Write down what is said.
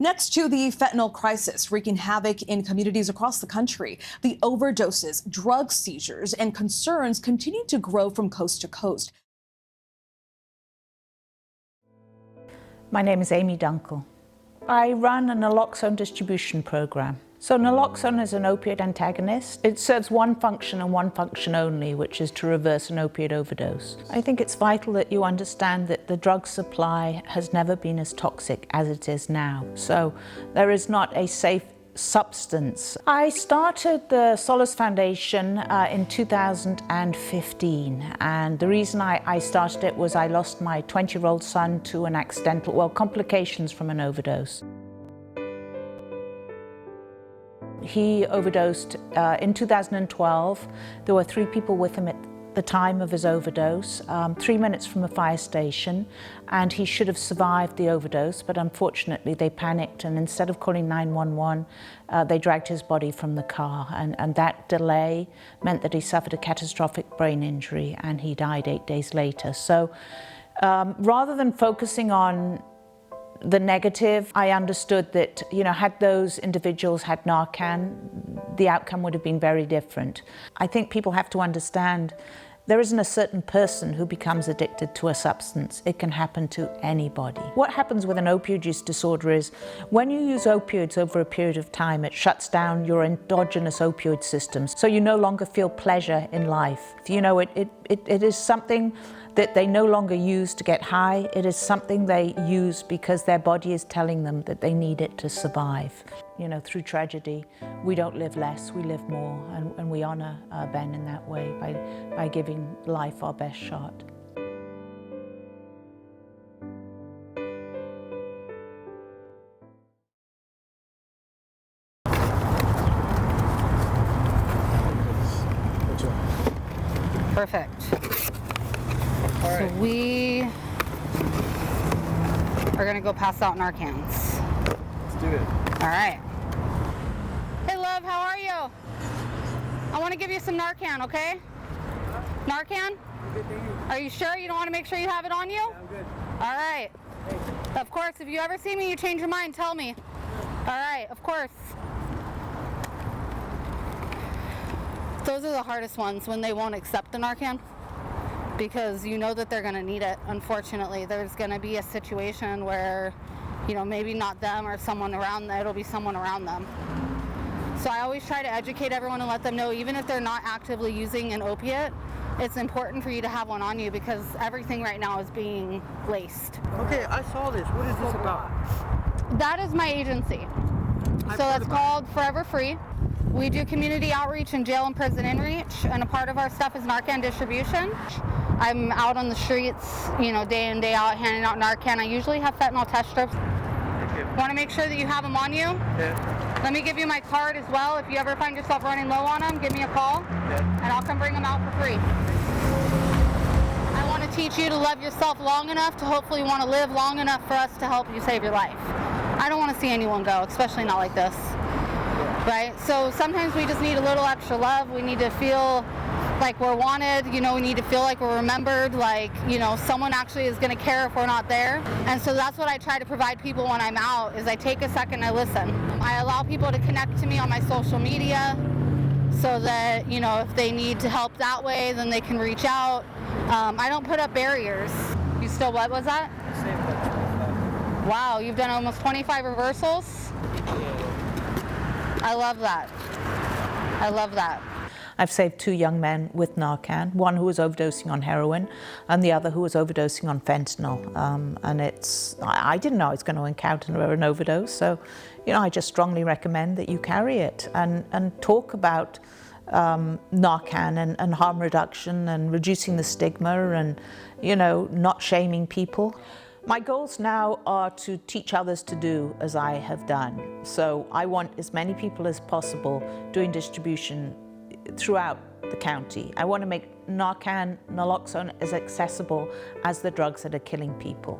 Next to the fentanyl crisis wreaking havoc in communities across the country, the overdoses, drug seizures, and concerns continue to grow from coast to coast. My name is Amy Dunkel. I run a naloxone distribution program. So naloxone is an opioid antagonist. It serves one function and one function only, which is to reverse an opioid overdose. I think it's vital that you understand that the drug supply has never been as toxic as it is now. So there is not a safe substance. I started the Solace Foundation in 2015, and the reason I started it was I lost my 20-year-old son to an complications from an overdose. He overdosed in 2012. There were 3 people with him at the time of his overdose, 3 minutes from a fire station, and he should have survived the overdose, but unfortunately they panicked, and instead of calling 911, they dragged his body from the car, and that delay meant that he suffered a catastrophic brain injury and he died 8 days later. So rather than focusing on the negative, I understood that, had those individuals had Narcan, the outcome would have been very different. I think people have to understand there isn't a certain person who becomes addicted to a substance. It can happen to anybody. What happens with an opioid use disorder is when you use opioids over a period of time, it shuts down your endogenous opioid systems. So you no longer feel pleasure in life. It is something that they no longer use to get high. It is something they use because their body is telling them that they need it to survive. Through tragedy, we don't live less, we live more, and we honor Ben in that way by giving life our best shot. Perfect. So we are gonna go pass out Narcans. Let's do it. All right. Hey love, how are you? I wanna give you some Narcan, okay? Narcan? I'm good, thank you. Are you sure? You don't wanna make sure you have it on you? Yeah, I'm good. All right. Thanks. Of course, if you ever see me, you change your mind, tell me. All right, of course. Those are the hardest ones, when they won't accept the Narcan, because you know that they're going to need it. Unfortunately, there's going to be a situation where, maybe not them or someone around them, it'll be someone around them. So I always try to educate everyone and let them know, even if they're not actively using an opiate, it's important for you to have one on you, because everything right now is being laced. Okay, I saw this. What is this about? That is my agency. So that's called Forever Free. We do community outreach in jail and prison inreach, and a part of our stuff is Narcan distribution. I'm out on the streets, day in, day out, handing out Narcan. I usually have fentanyl test strips. Thank you. Want to make sure that you have them on you? Okay. Let me give you my card as well. If you ever find yourself running low on them, give me a call, and I'll come bring them out for free. I want to teach you to love yourself long enough to hopefully want to live long enough for us to help you save your life. I don't want to see anyone go, especially not like this. Right? So sometimes we just need a little extra love. We need to feel like we're wanted, we need to feel like we're remembered, like, someone actually is going to care if we're not there. And so that's what I try to provide people when I'm out, is I take a second, I listen. I allow people to connect to me on my social media so that, if they need to help that way, then they can reach out. I don't put up barriers. You still, what was that? Wow, you've done almost 25 reversals? I love that. I love that. I've saved 2 young men with Narcan, one who was overdosing on heroin and the other who was overdosing on fentanyl. And I didn't know I was going to encounter an overdose, so I just strongly recommend that you carry it and talk about Narcan and harm reduction and reducing the stigma and, not shaming people. My goals now are to teach others to do as I have done. So I want as many people as possible doing distribution throughout the county. I want to make Narcan, naloxone as accessible as the drugs that are killing people.